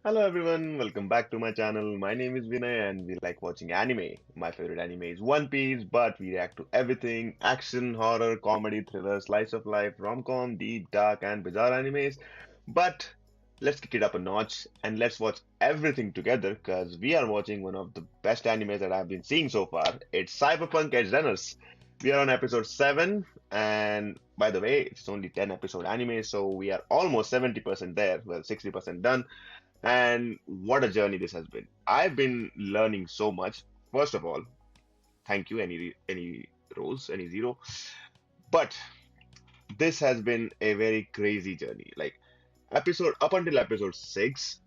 Hello everyone, welcome back to my channel. My name is Vinay and we like watching anime. My favorite anime is One Piece, but we react to everything action, horror, comedy, thriller, slice of life, rom-com, deep, dark, and bizarre animes. But let's kick it up a notch and let's watch everything together because we are watching one of the best animes that I've been seeing so far. It's Cyberpunk Edgerunners. We are on episode 7, and by the way, it's only 10 episode anime, so we are almost 70% there, well, 60% done. And what a journey this has been. I've been learning so much. First of all, thank you, any roles, any zero. But this has been a very crazy journey. Like episode up until episode 6,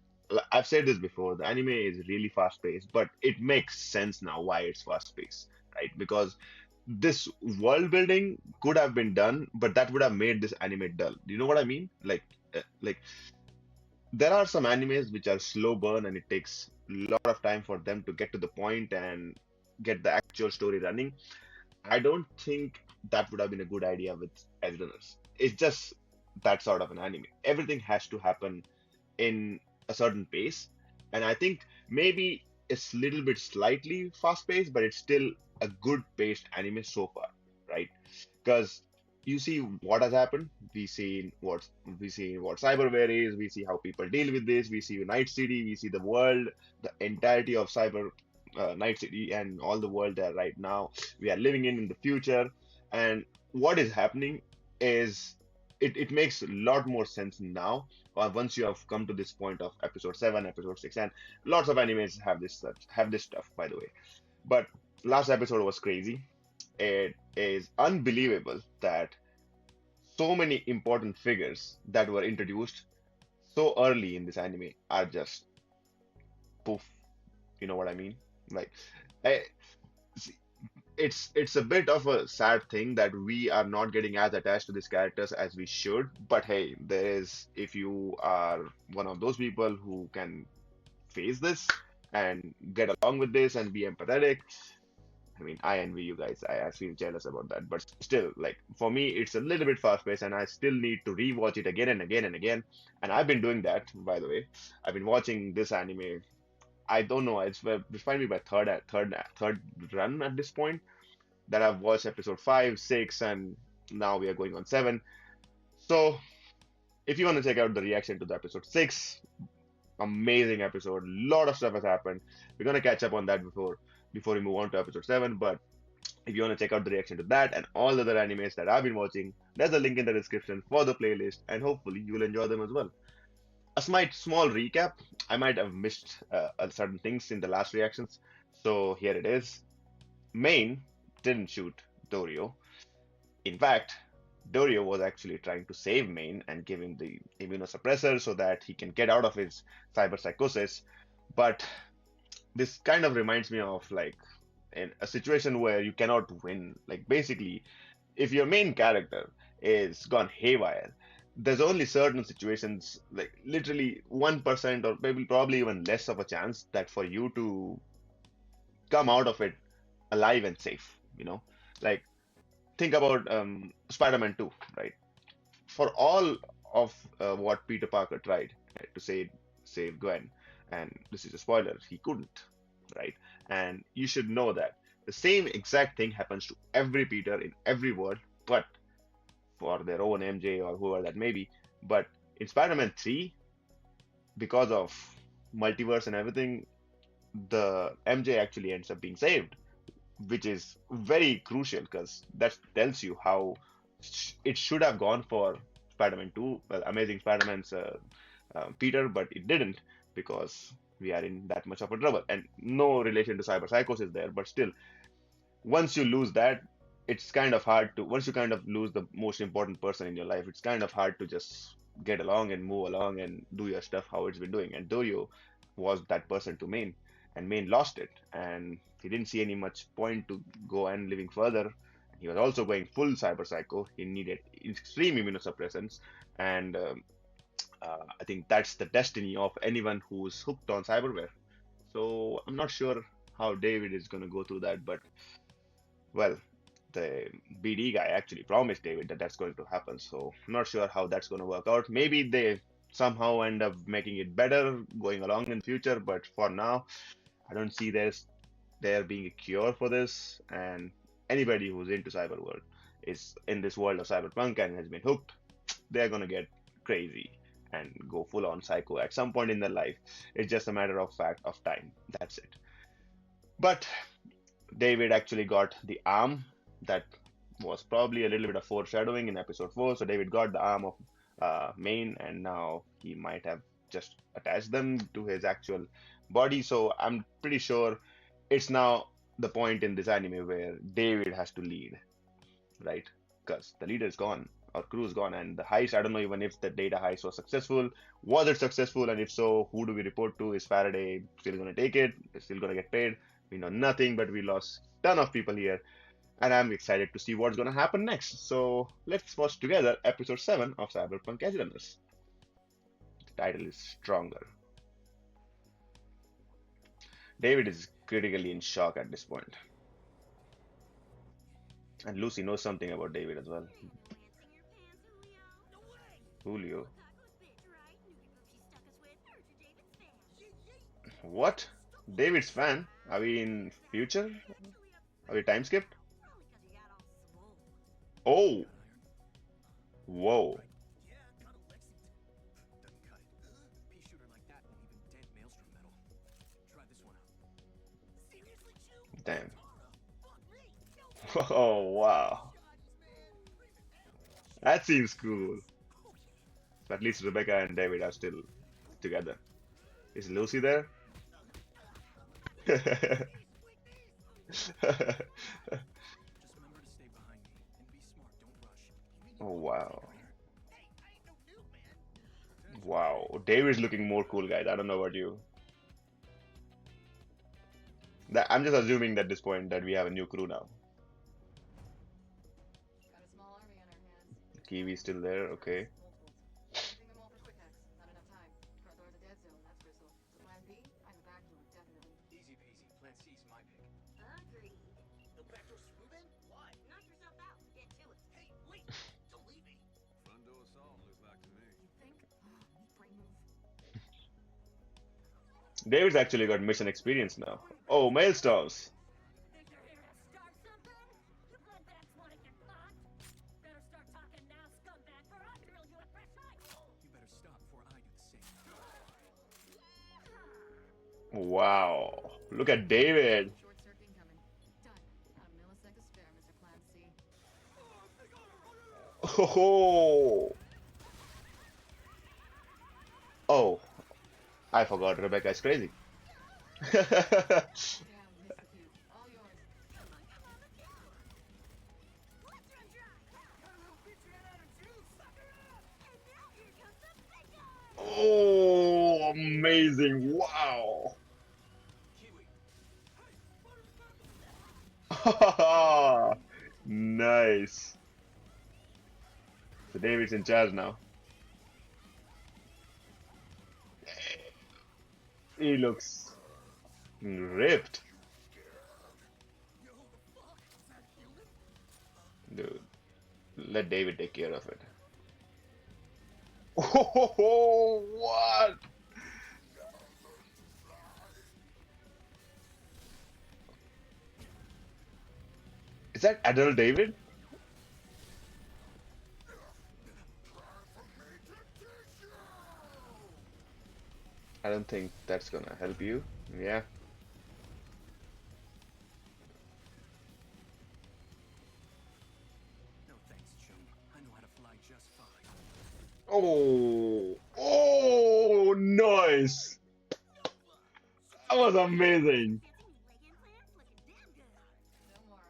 I've said this before, the anime is really fast paced, but it makes sense now why it's fast paced, right? Because this world building could have been done, but that would have made this anime dull. Do you know what I mean? Like there are some animes which are slow burn and it takes a lot of time for them to get to the point and get the actual story running. I don't think that would have been a good idea with Edgerunners. It's just that sort of an anime. Everything has to happen in a certain pace, and I think maybe it's a little bit slightly fast paced, but it's still a good paced anime so far, right? Because you see what has happened. We see what cyberware is. We see how people deal with this. We see Night City. We see the world, the entirety of cyber Night City, and all the world there right now. We are living in the future, and what is happening is it makes a lot more sense now. Once you have come to this point of episode 7, episode 6, and lots of animes have this stuff, by the way. But last episode was crazy. It is unbelievable that so many important figures that were introduced so early in this anime are just poof. You know what I mean? Like, I, it's a bit of a sad thing that we are not getting as attached to these characters as we should. But hey, there is if you are one of those people who can face this and get along with this and be empathetic. I mean, I envy you guys. I feel jealous about that. But still, like for me, it's a little bit fast paced, and I still need to rewatch it again and again and again. And I've been doing that, by the way. I've been watching this anime. I don't know. This might be my third run at this point that I've watched episode 5, 6, and now we are going on 7. So if you want to check out the reaction to the episode 6, amazing episode. Lot of stuff has happened. We're gonna catch up on that before we move on to episode 7. But if you want to check out the reaction to that and all the other animes that I've been watching, there's a link in the description for the playlist, and hopefully you will enjoy them as well. A small recap. I might have missed certain things in the last reactions, so here it is. Main didn't shoot Dorio. In fact, Dorio was actually trying to save Main and give him the immunosuppressor so that he can get out of his cyber psychosis. But this kind of reminds me of like in a situation where you cannot win. Like basically, if your main character is gone haywire, there's only certain situations, like literally 1% or maybe probably even less of a chance that for you to come out of it alive and safe, you know? Like think about Spider-Man 2, right? For all of what Peter Parker tried right, to save Gwen, and this is a spoiler, he couldn't, right? And you should know that the same exact thing happens to every Peter in every world, but for their own MJ or whoever that may be. But in Spider-Man 3, because of multiverse and everything, the MJ actually ends up being saved, which is very crucial because that tells you how it should have gone for Spider-Man 2, well, Amazing Spider-Man's Peter, but it didn't because we are in that much of a trouble. And no relation to cyber psychosis there, but still, once you lose that, it's kind of hard to, once you kind of lose the most important person in your life, it's kind of hard to just get along and move along and do your stuff how it's been doing. And Dorio was that person to Main, and Main lost it, and he didn't see any much point to go and living further. He was also going full cyber psycho. He needed extreme immunosuppressants, and I think that's the destiny of anyone who's hooked on cyberware. So I'm not sure how David is going to go through that, but well, the BD guy actually promised David that that's going to happen. So I'm not sure how that's going to work out. Maybe they somehow end up making it better going along in the future. But for now, I don't see there being a cure for this. And anybody who's into cyber world is in this world of cyberpunk and has been hooked, they're gonna get crazy and go full on psycho at some point in their life. It's just a matter of fact of time. That's it. But David actually got the arm that was probably a little bit of foreshadowing in episode 4. So David got the arm of Main, and now he might have just attached them to his actual body. So I'm pretty sure it's now the point in this anime where David has to lead, right? Because the leader is gone, or crew is gone, and the heist, I don't know even if the data heist was successful. Was it successful? And if so, who do we report to? Is Faraday still going to take it? Is still going to get paid? We know nothing, but we lost a ton of people here, and I'm excited to see what's going to happen next. So let's watch together episode 7 of Cyberpunk Edgerunners. The title is Stronger. David is critically in shock at this point, and Lucy knows something about David as well. Julio. What? David's fan? Are we in future? Are we time skipped? Oh, whoa. Damn. Oh, wow. That seems cool. So at least Rebecca and David are still together. Is Lucy there? Oh, wow. Wow. David's looking more cool, guys. I don't know about you. I'm just assuming at this point that we have a new crew now. Kiwi's still there, okay. David's actually got mission experience now. Oh, Maelstros. Wow. Look at David. Oh, oh, I forgot Rebecca is crazy. Oh, amazing. Wow. Nice. So David's in charge now. He looks ripped. Dude, let David take care of it. Oh, what? Is that adult David? I don't think that's gonna help you. Yeah. Oh, oh, nice. That was amazing.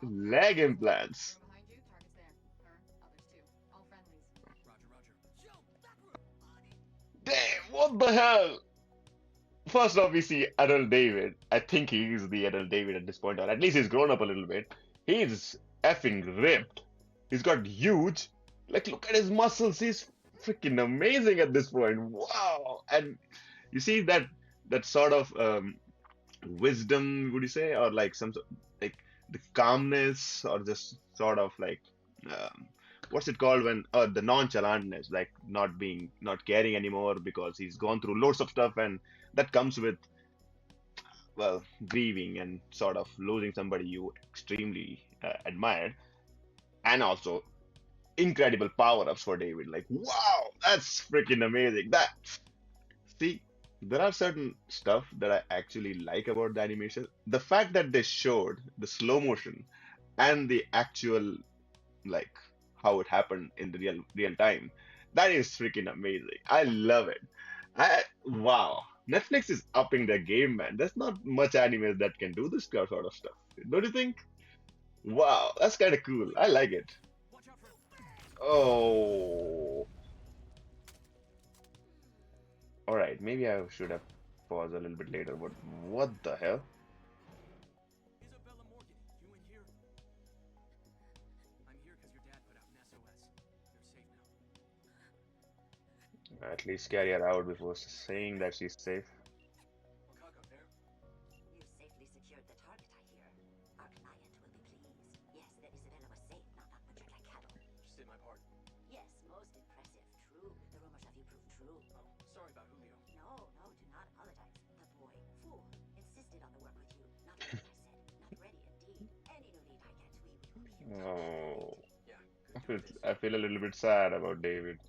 Leg implants. Damn, what the hell? First off, we see adult David. I think he is the adult David at this point, or at least he's grown up a little bit. He's effing ripped. He's got huge. Like, look at his muscles. He's freaking amazing at this point. Wow. And you see that sort of wisdom, would you say, or like like the calmness, or just sort of like um, what's it called when the nonchalantness, like not caring anymore because he's gone through loads of stuff, and that comes with, well, grieving and sort of losing somebody you extremely admired, and also incredible power-ups for David. Like, wow, that's freaking amazing. That, see, there are certain stuff that I actually like about the animation. The fact that they showed the slow motion and the actual, like, how it happened in the real time. That is freaking amazing. I love it. Wow. Netflix is upping their game, man. There's not much anime that can do this sort of stuff. Don't you think? Wow, that's kind of cool. I like it. Oh, all right. Maybe I should have paused a little bit later. But what the hell? At least carry her out before saying that she's safe. You safely secured the target, I hear. Our client will be pleased. Yes, that Isabella was safe, not butchered like cattle. Just did my part. Yes, most impressive. True. The rumors of you proved true. Oh, sorry about Julio. No, no, do not apologize. The boy, fool, insisted on the work with you. Not ready, I said. Not ready, indeed. Any new lead I get, we will be Oh, Yeah, I could feel do this. I feel a little bit sad about David.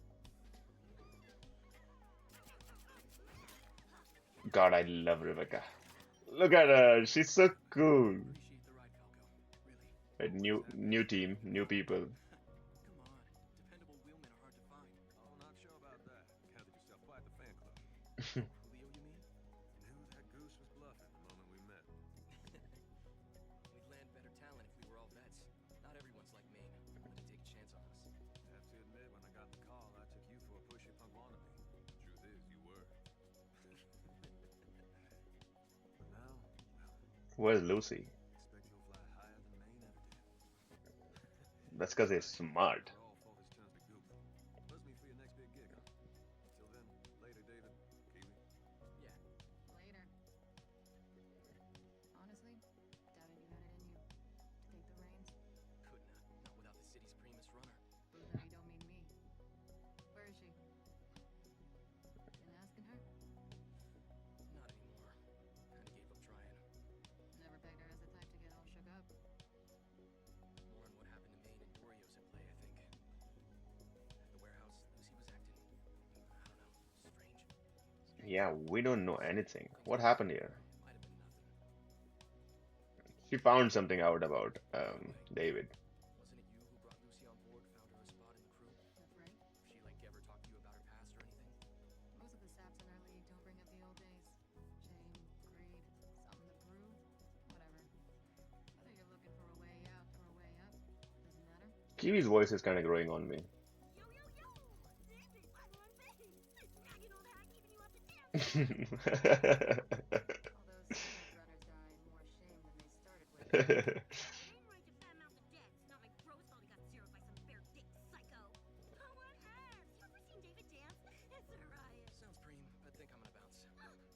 God, I love Rebecca. Look at her. She's so cool. Appreciate the ride, Falco. Really. Right, Almost new happened. new team, new people. Come on. Dependable wheelmen are hard to find. Oh, not sure about that. Counted yourself quite the fan club. Julio, you mean? You knew that goose was bluffing the moment we met. We'd land better talent if we were all vets. Not everyone's like Maine, willing to take a chance on us. Have to admit, when I got the call, I took you for a pushy punk wannabe. Truth is, you were. But now, well, Where's Lucy? expect you'll fly higher than Maine ever did. That's because he's smart. For all Fulvis turns to goof. Buzz me for your next big gig. Till then, later, David. Kiwi. Yeah. Later. Honestly, doubted you had it in you to take the reins. Couldn't. Not without the city's primus runner. But now you don't mean me. Where is she? Been asking her? Not anymore. Kinda gave up trying. Never pegged her as the type to get all shook up. More on what happened to Maine and Dorio's at play, I think. At the warehouse, Lucy was acting, I don't know, strange. Yeah, we don't know anything. What happened here? It might have been nothing. She found something out about David. Wasn't it you who brought Lucy on board, found her a spot in the crew? That's right. She, like, ever talked to you about her past or anything? Most of the saps in our league don't bring up the old days. Shame, greed, something to prove, whatever. Whether you're looking for a way out or a way up, doesn't matter. Kiwi's voice is kind of growing on me. Yo, yo, yo! This is my one thing! Now you know that I'm keeping you up to date. All those Edgerunners die more shame than they started with. I ain't right to fat mouth the dead. It's not like Bros probably got zeroed by some bare dick psycho. Oh, what has? You ever seen David dance? It's a riot. Sounds preem. I think I'm gonna bounce.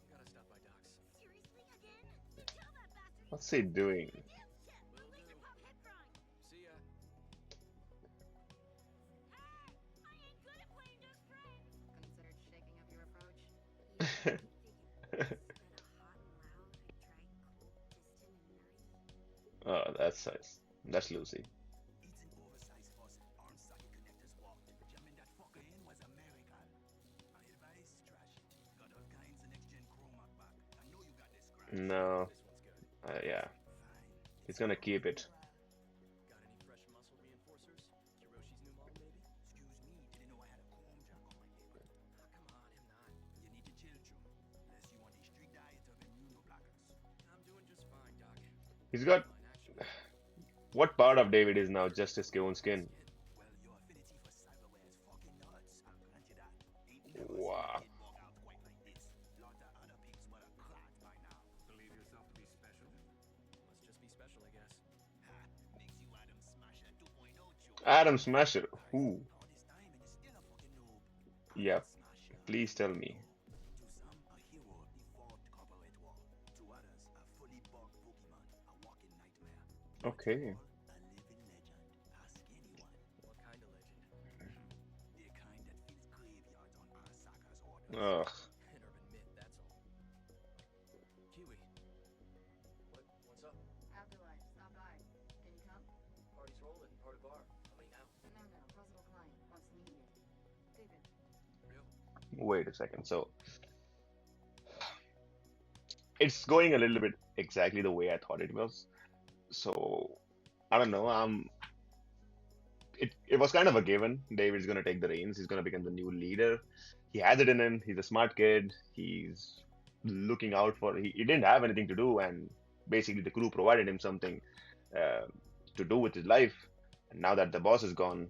Gotta stop by Doc's. Seriously, again? Tell that bastard What's he doing? dance shit. Will Laser do. pop head grind. See ya. Hey, I ain't good at playing just friends. Considered shaking up your approach? Yeah, instead of hot and loud, I tried cold, distant, and nerdy. Oh, that's nice. That's Lucy. It's an oversized fuss. Arm socket connectors walked. Jamming that fucker in was a miracle. My advice, trash it. Got all kinds of next gen chroma back. I know you got this scratch. No, This one's good. yeah, Fine. he's gonna keep it. Got any fresh muscle reinforcers? Kiroshi's new model, maybe? Excuse me, didn't know I had a comb jack on my head. Come on, him not. You need to chill, True. Unless you want a strict diet of immunoblockers. I'm doing just fine, Doc. He's got. Fine, actually. What part of David is now just his own skin? Well, your affinity for cyberware is fucking nuts. I'll grant you that. Ain't never Wow. seen a kid walk out quite like this. Lot of other pigs but a clot by now. Believe yourself to be special? Must just be special, I guess. Ha! Makes you Adam Smasher 2.0, True. Adam Smasher. Who? All this time and it's still a fucking noob. Yep. Smasher. Please tell me. To some, a hero of the fourth corporate war. To others, a fully bugged Pokemon, a walking nightmare. Okay. A living legend. Ask anyone. What kind of legend? Ugh. An urban myth, that's all. Kiwi, what's up? Afterlife, stop by. Can you come? Party's rolling, part of bar. How many now? No, possible client wants to meet you. David. Real? Wait a second. So it's going a little bit exactly the way I thought it was. So I don't know. It was kind of a given. David's gonna take the reins. He's gonna become the new leader. He has it in him. He's a smart kid. He's looking out for. He didn't have anything to do, and basically the crew provided him something uh, to do with his life. And now that the boss is gone,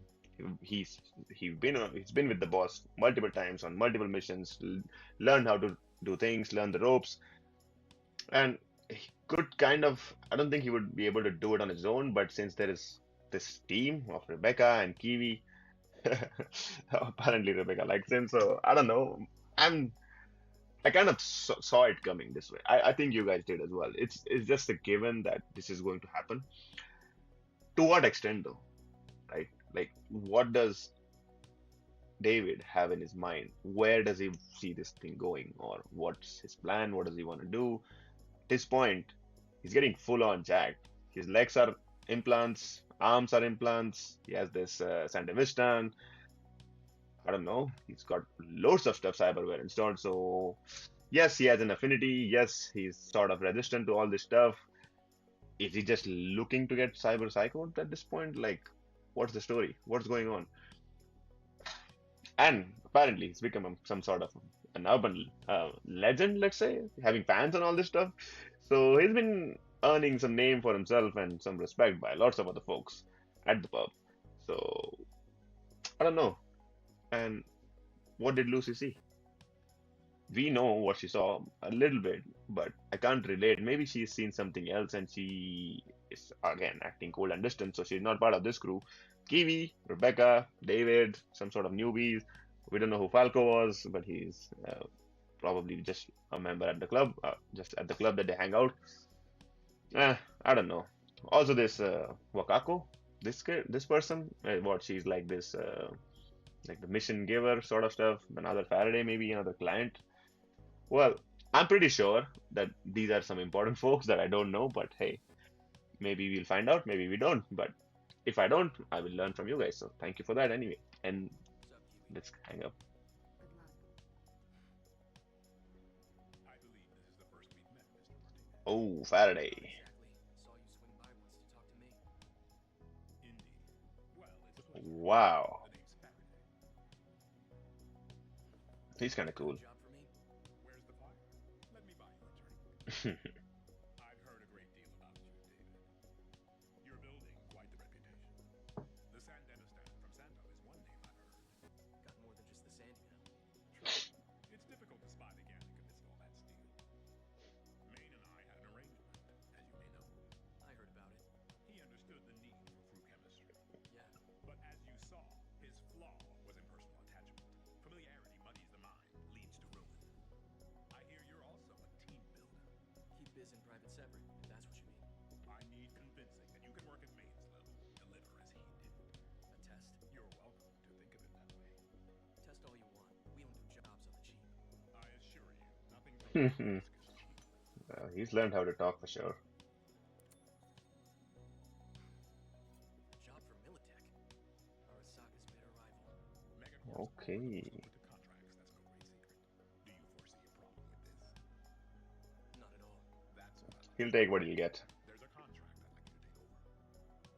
he's he's been with the boss multiple times on multiple missions, learned how to do things, learn the ropes, and he could kind of. I don't think he would be able to do it on his own, but since there is this team of Rebecca and Kiwi, apparently Rebecca likes him, so I don't know. I'm I kind of saw it coming this way. I think you guys did as well. It's just a given that this is going to happen. To what extent though, right? Like, what does David have in his mind? Where does he see this thing going, or what's his plan? What does he want to do? At this point, he's getting full on jacked. His legs are implants, arms are implants. He has this Sandevistan. I don't know. He's got loads of stuff cyberware installed. So yes, he has an affinity. Yes, he's sort of resistant to all this stuff. Is he just looking to get cyber psychoed at this point? Like, what's the story? What's going on? And apparently, he's become some sort of an urban legend, let's say, having fans and all this stuff. So he's been earning some name for himself and some respect by lots of other folks at the pub. So I don't know. And what did Lucy see? We know what she saw a little bit, but I can't relate. Maybe she's seen something else and she is again acting cold and distant, so she's not part of this crew. Kiwi, Rebecca, David, some sort of newbies. We don't know who Falco was, but he's probably just a member at the club, just at the club that they hang out. I don't know. Also, this Wakako, this person, what she's like the mission giver sort of stuff. Another Faraday, maybe another client. Well, I'm pretty sure that these are some important folks that I don't know, but hey, maybe we'll find out, maybe we don't. But if I don't, I will learn from you guys. So thank you for that anyway. And What's up, Kiwi? let's hang up. Good luck. I believe this is the first we've met, Mr. Martinez. Oh, Not Faraday. exactly. Saw you swing by once to talk to me. Indeed. Well, it's a pleasure. Wow. The name's Faraday. He's kind of Got a cool. job for me? Where's the fire? Let me buy you a drink. I've heard a great deal about you, David. You're building quite the reputation. The Sandevistan from Santo is one name I've heard. Got more than just the sandy now. True. It's difficult to spy the Gannic amidst all that steel. Maine and I had an arrangement, as you may know. I heard about it. He understood the need for crew chemistry. Yeah. But as you saw, his flaw was impersonal attachment. Familiarity muddies the mind, leads to ruin. I hear you're also a team builder. Keep biz and private separate, if that's what you mean. I need convincing that you can work at Maine's level, deliver as he did. A test. You're welcome to think of it that way. Test all you want. We don't do jobs on the cheap. I assure you, nothing from this is cheap. He's learned how to talk for sure. Job for Militech. Arasaka's bitter rival. Megacorps Okay. open to contracts, that's no great secret. Do you foresee a problem with this? Not at all. That's what I like. He'll take what he'll get. There's a contract I'd like you to take over.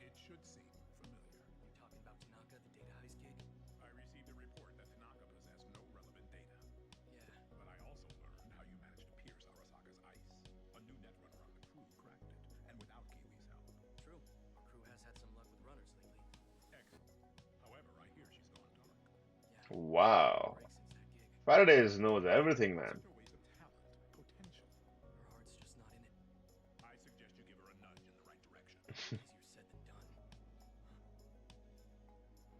It should seem familiar. You talking about Tanaka, the data heist gig? I received a report that Tanaka possessed no relevant data, Yeah. but I also learned how you managed to pierce Arasaka's ice. A new net runner on the crew cracked it, and without Kiwi's help. True. Our crew has had some luck with runners lately. Excellent. However, I hear she's gone dark. Yeah. Wow. Break since that gig. Faraday knows everything, man. Such a waste of talent, potential. Her heart's just not in it. I suggest you give her a nudge in the right direction. Easier said than done.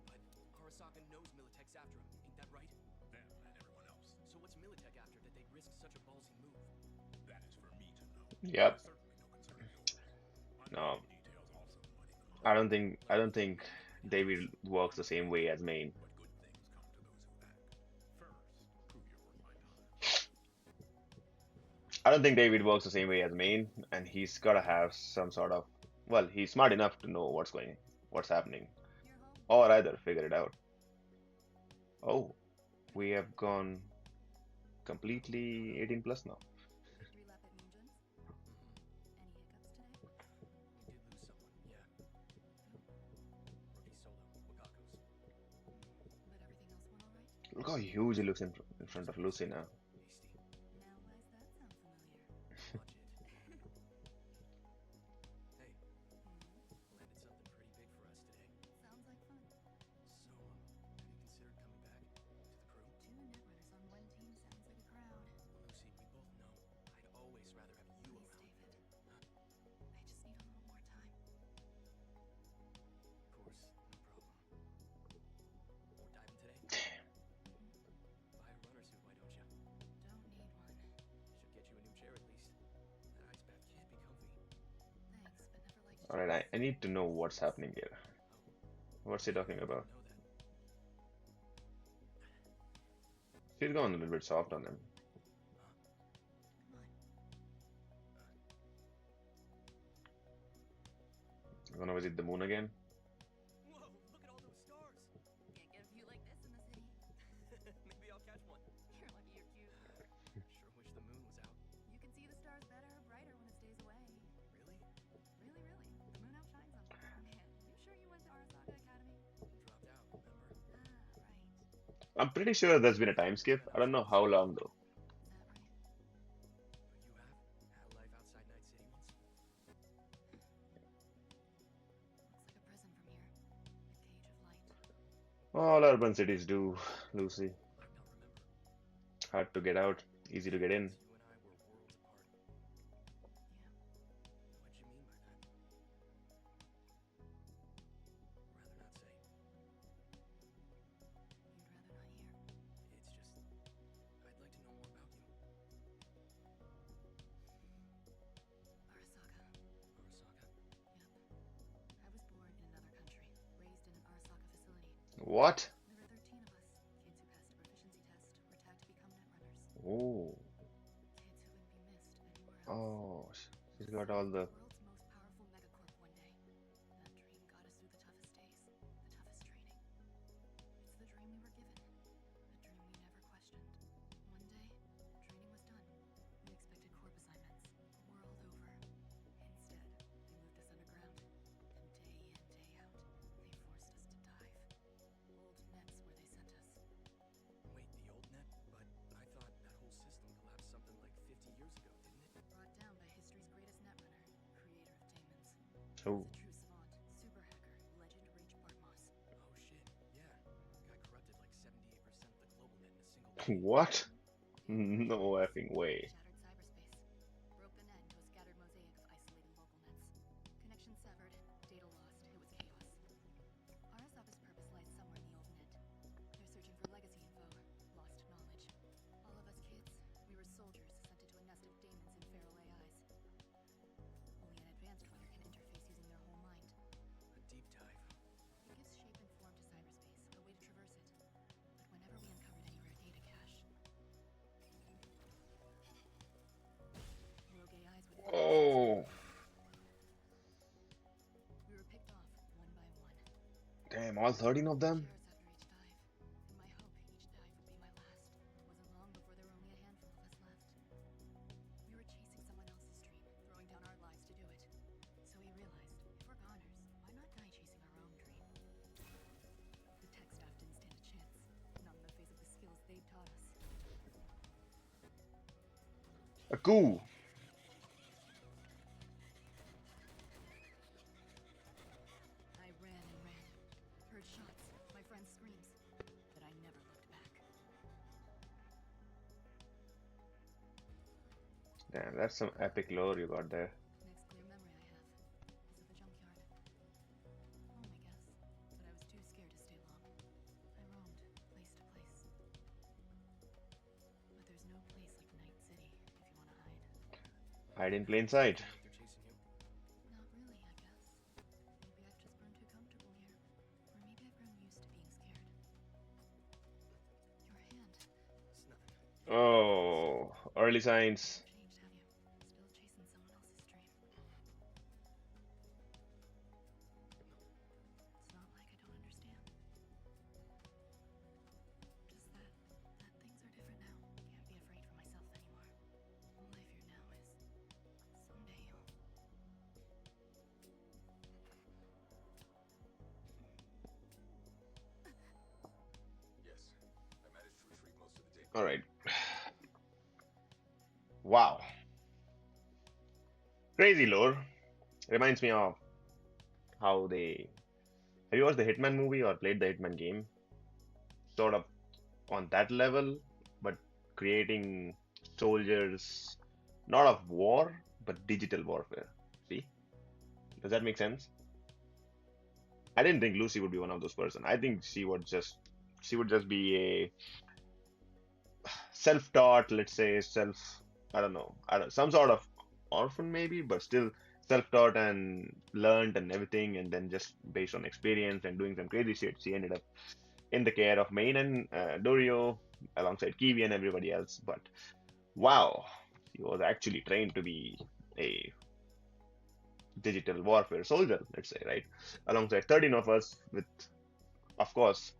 But Arasaka knows Militech's after him, ain't that right? Them and everyone else. So what's Militech after that they'd risk such a ballsy move? That is for me to know. Yep. It is certainly no concern of yours. No, Unnamed details also muddy the waters. I don't think David works the same way as Maine. But good things come to those who act. First, prove your refinement. I don't think David works the same way as main, and he's gotta have some sort of, well, he's smart enough to know what's happening, You're home. or either figure it out. Oh, we have gone completely 18 plus now. Relap at Moonjun's? Any hiccups today? We did lose someone, yeah. Rookie solo, Wakakos. But everything else went alright? Look how huge he looks in front of Lucy now. Hasty. Now why does that sound familiar? Budget. Hey, Hmm? landed something pretty big for us today. Sounds like fun. So, have you considered coming back to the crew? 2 netrunners on one team sounds like a crowd. Lucy, we both know I'd always rather have you Please, around. David. I just need a little more time. Of course, no problem. More diving today? Buy a runner suit, why don't ya? Don't need one. Should get you a new chair at least. That ice bath can't be comfy. Thanks, but never liked All right, chairs. I need to know what's happening here. Oh, What's he talking I about? know that. She's gone a little bit soft on him. Come on. You wanna visit the moon again? Whoa, look at all those stars! Can't get a view like this in the city. Maybe I'll catch one. You're lucky you're cute. Sure wish the moon was out. You can see the stars better or brighter when it stays away. Really? Really, really. The moon outshines them. Man, you sure you went to Arasaka Academy? Dropped out, remember? Ah, right. I'm pretty sure there's been a time skip. I don't know how long though. Is that right? But you have had a life outside Night City once? Looks like a prison from here. A cage of light. All urban cities do, Lucy. Might not remember. Hard to get out, easy to get in. You and I were worlds apart. Yeah. What'd you mean by that? Rather not say. You'd rather not hear. It's just, I'd like to know more about you. Arasaka. Arasaka? Yep. I was born in another country, raised in an Arasaka facility. What? There were 13 of us. Kids who passed a proficiency test were tagged to become netrunners. Oh, Kids who wouldn't be missed anywhere else. oh, she's got all the. World's most powerful megacorp one day. That dream got us through the toughest days, the toughest training. It's the dream we were given, a dream we never questioned. One day, training was done. We expected corp assignments, world over. Instead, they moved us underground, and day in, day out, they forced us to dive. Old nets where they sent us. Wait, the old net? But I thought that whole system collapsed something like 50 years ago, didn't it? Brought down by history's greatest netrunner, creator of Daemons. Oh, The true savant, super hacker, legend Rage Bartmoss. Oh shit, yeah. Guy corrupted like 78% of the global net in a single day. what? No effing way. Shattered cyberspace. Broke the net into a scattered mosaic of isolated local nets. Connection severed, data lost, it was chaos. Arasaka's purpose lies somewhere in the old net. They're searching for legacy info, lost knowledge. All of us kids, we were soldiers sent into a nest of daemons and feral AIs. Only an advanced runner can interface using their whole mind. A deep dive. It gives shape and form to cyberspace, a way to traverse it. But whenever we uncovered any rare data cache, rogue AIs would Oh, we were picked off one by one. damn, all 13 of them? Shares after each dive. And my hope each dive would be my last. Wasn't long before there were only a handful of us left. We were chasing someone else's dream, throwing down our lives to do it. So we realized, if we're goners, why not die chasing our own dream? The tech staff didn't stand a chance, not in the face of the skills they'd taught us. A coup. I ran and ran, heard shots, my friends' screams, but I never looked back. Damn, that's some epic lore you got there. Next clear memory I have is of a junkyard. Home, I guess, but I was too scared to stay long. I roamed place to place. But there's no place like Night City if you want to hide. Hide in plain sight. Think they're chasing you? Not really, I guess. Maybe I've just grown too comfortable here. Or maybe I've grown used to being scared. Your hand. It's nothing. Oh, early signs. Changed, have you? All right. Wow. Crazy lore. Reminds me of how they. Have you watched the Hitman movie or played the Hitman game? Sort of on that level, but creating soldiers, not of war, but digital warfare. See? Does that make sense? I didn't think Lucy would be one of those person. I think she would just be a self-taught, let's say I don't know, some sort of orphan maybe, but still self-taught and learned and everything, and then just based on experience and doing some crazy shit, she ended up in the care of Main and Dorio alongside Kiwi and everybody else. But wow, she was actually trained to be a digital warfare soldier, let's say, right? Alongside 13 of us, with, of course,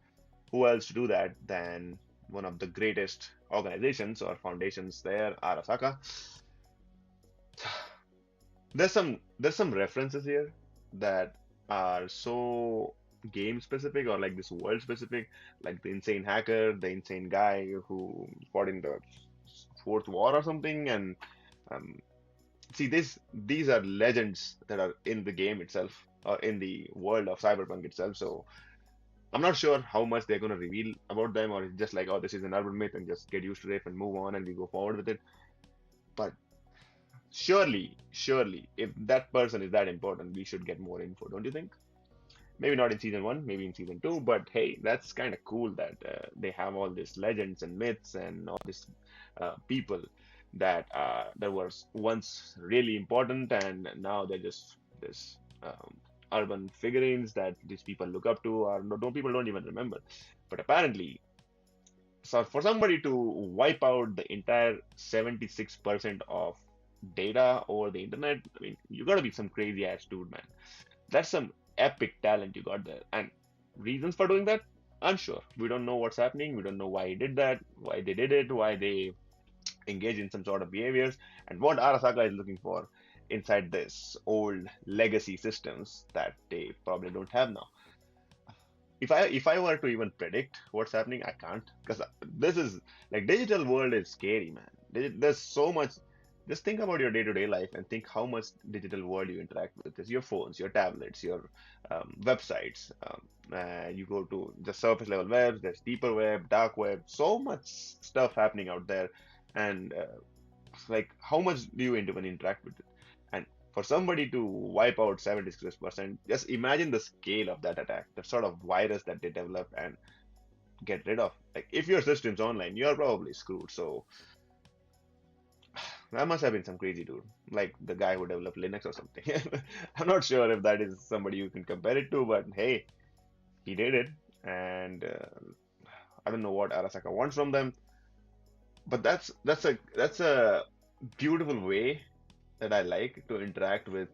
who else to do that than one of the greatest organizations or foundations there, Arasaka. There's some references here that are so game specific or like this world specific, like the insane hacker, the insane guy who fought in the fourth war or something, and um, see this these are legends that are in the game itself or in the world of Cyberpunk itself. So I'm not sure how much they're going to reveal about them, or it's just like, oh, this is an urban myth and just get used to it and move on and we go forward with it. But surely, if that person is that important, we should get more info, don't you think? Maybe not in season one, maybe in season two, but hey, that's kind of cool that they have all these legends and myths and all these people that was once really important, and now they're just this urban figurines that these people look up to, or no, don't people don't even remember. But apparently, so for somebody to wipe out the entire 76% of data over the internet, I mean, you gotta be some crazy ass dude, man. That's some epic talent you got there. And reasons for doing that? Unsure. We don't know what's happening. We don't know why he did that, why they did it, why they engage in some sort of behaviors, and what Arasaka is looking for inside this old legacy systems that they probably don't have now. If I were to even predict what's happening, I can't, because this is like digital world is scary, man. There's so much. Just think about your day-to-day life and think how much digital world you interact with. There's your phones, your tablets, your websites. You go to the surface level webs. There's deeper web, dark web. So much stuff happening out there, and like how much do you even interact with it? And for somebody to wipe out 76%, just imagine the scale of that attack, the sort of virus that they developed and get rid of. Like if your system's online, you're probably screwed. So that must have been some crazy dude, like the guy who developed Linux or something. I'm not sure if that is somebody you can compare it to, but hey, he did it, and I don't know what Arasaka wants from them, but that's a beautiful way that I like to interact with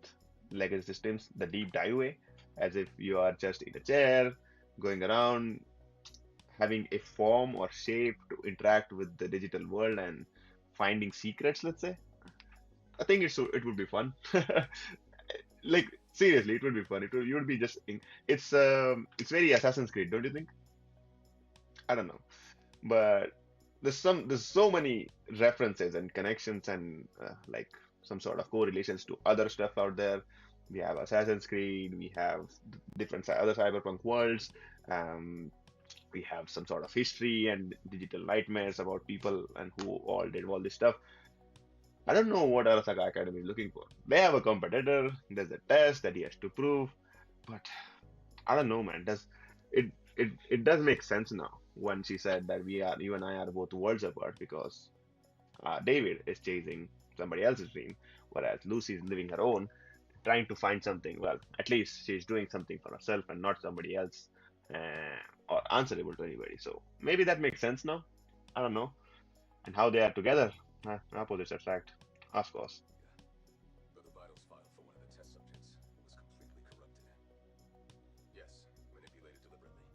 legacy systems, the deep dive way, as if you are just in a chair, going around, having a form or shape to interact with the digital world and finding secrets, let's say. I think it would be fun. Like seriously, it would be fun. You would be just it's very Assassin's Creed, don't you think? I don't know, but there's so many references and connections and like some sort of correlations to other stuff out there. We have Assassin's Creed, we have different other cyberpunk worlds. Um, we have some sort of history and digital nightmares about people and who all did all this stuff. I don't know what Arasaka Academy is looking for. They have a competitor, there's a test that he has to prove, but I don't know, man. Does it does make sense now when she said that you and I are both worlds apart, because David is chasing somebody else's dream, whereas Lucy is living her own, trying to find something. Well, at least she's doing something for herself and not somebody else, or answerable to anybody. So maybe that makes sense now. I don't know. And how they are together, opposites attract, of course. But the vitals file for one of the test subjects was completely corrupted. Yes, manipulated deliberately.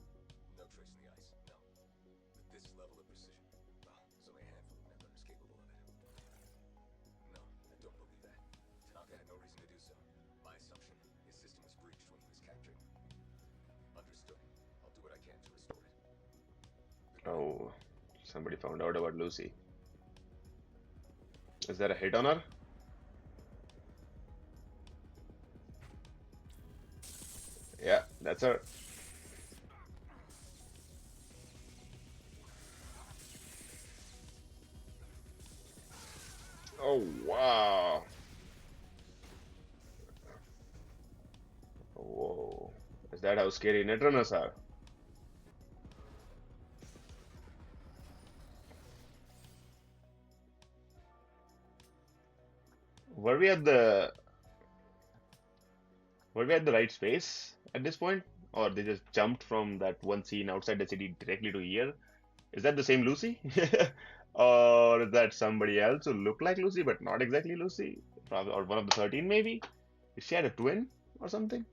No trace in the ice, no. But this level of precision, well, there's only a handful of members capable of it. No, I don't believe that. Tanaka had no reason to do so. My assumption, his system was breached when he was captured. Understood. I'll do what I can to restore it. Good night. Oh, Somebody found out about Lucy. Is there a hit on her? Yeah, that's her. Oh, wow. Whoa. Is that how scary netrunners are? Were we at the were we at the right space at this point? Or they just jumped from that one scene outside the city directly to here? Is that the same Lucy? Or is that somebody else who looked like Lucy but not exactly Lucy? Probably, or one of the 13 maybe? Is she had a twin or something?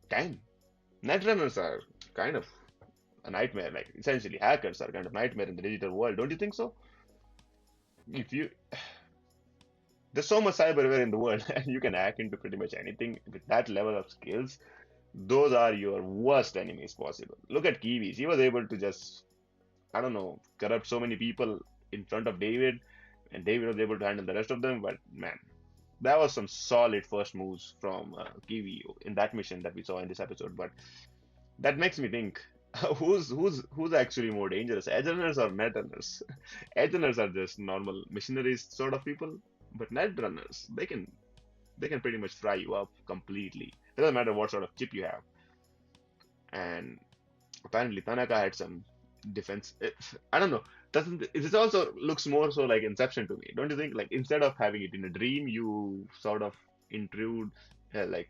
Damn. Netrunners are kind of a nightmare. Like essentially hackers are kind of nightmare in the digital world, don't you think so? If you There's so much cyberware in the world and you can hack into pretty much anything with that level of skills. Those are your worst enemies possible. Look at Kiwi. He was able to just, I don't know, corrupt so many people in front of David, and David was able to handle the rest of them. But man, that was some solid first moves from Kiwi in that mission that we saw in this episode. But that makes me think, who's actually more dangerous, Edgerunners or Netrunners? Edgerunners are just normal missionaries sort of people, but Netrunners, they can pretty much fry you up completely. It doesn't matter what sort of chip you have. And apparently Tanaka had some defense. I don't know. Doesn't It also looks more so like Inception to me? Don't you think? Like instead of having it in a dream, you sort of intrude, like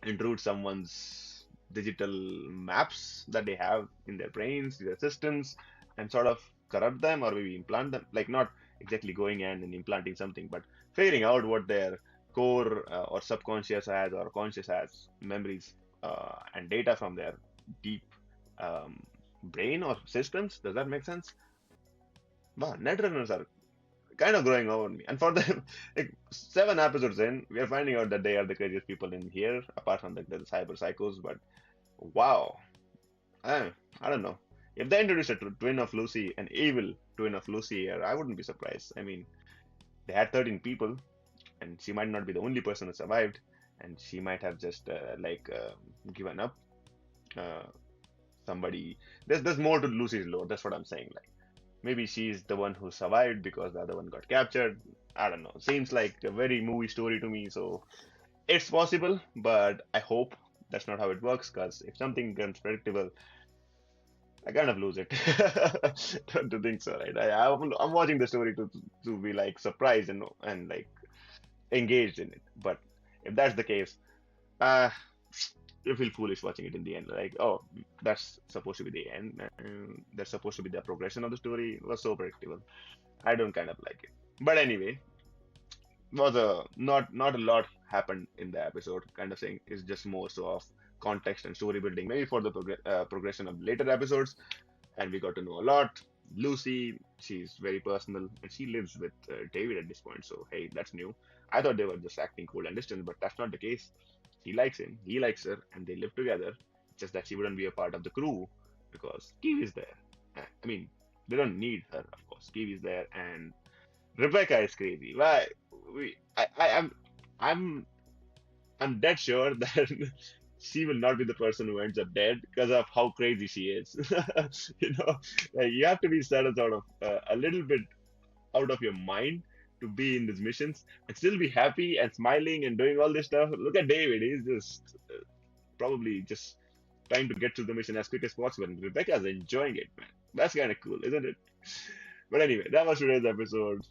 intrude someone's digital maps that they have in their brains, their systems, and sort of corrupt them or maybe implant them. Like not exactly going in and implanting something, but figuring out what their core or subconscious has or conscious has memories and data from their deep um, brain or systems. Does that make sense? Wow, netrunners are kind of growing over me. And for them, like 7 episodes in, we are finding out that they are the craziest people in here, apart from the cyber psychos. But wow, I, I don't know. If they introduced a twin of Lucy, an evil twin of Lucy here, I wouldn't be surprised. I mean, they had 13 people, and she might not be the only person who survived, and she might have just given up. Uh, Somebody, there's more to Lucy's lore. That's what I'm saying. Like maybe she's the one who survived because the other one got captured. I don't know. Seems like a very movie story to me. So it's possible, but I hope that's not how it works. Because if something becomes predictable, I kind of lose it. Don't you think so, right? I'm watching the story to be like surprised and like engaged in it. But if that's the case, uh, you feel foolish watching it in the end. Like, oh, that's supposed to be the end. That's supposed to be the progression of the story. It was so predictable. I don't kind of like it. But anyway, was a not a lot happened in the episode. Kind of thing is just more so of context and story building, maybe for the progression of later episodes. And we got to know a lot. Lucy, she's very personal, and she lives with David at this point. So hey, that's new. I thought they were just acting cold and distant, but that's not the case. She likes him, he likes her, and they live together. Just that she wouldn't be a part of the crew because Kiwi's there. I mean, they don't need her, of course. Kiwi's there, and Rebecca is crazy. Why? I'm I'm dead sure that she will not be the person who ends up dead because of how crazy she is. You know, like you have to be sort of a little bit out of your mind to be in these missions and still be happy and smiling and doing all this stuff. Look at David; he's just probably just trying to get to the mission as quick as possible. And Rebecca's enjoying it, man. That's kind of cool, isn't it? But anyway, that was today's episode.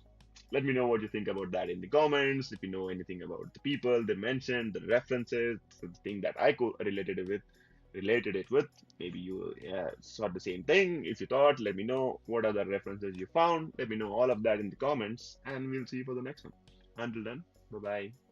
Let me know what you think about that in the comments. If you know anything about the people they mentioned, the references, the thing that I related it with. Maybe you saw the same thing. If you thought, let me know what other references you found. Let me know all of that in the comments, and we'll see you for the next one. Until then, bye bye.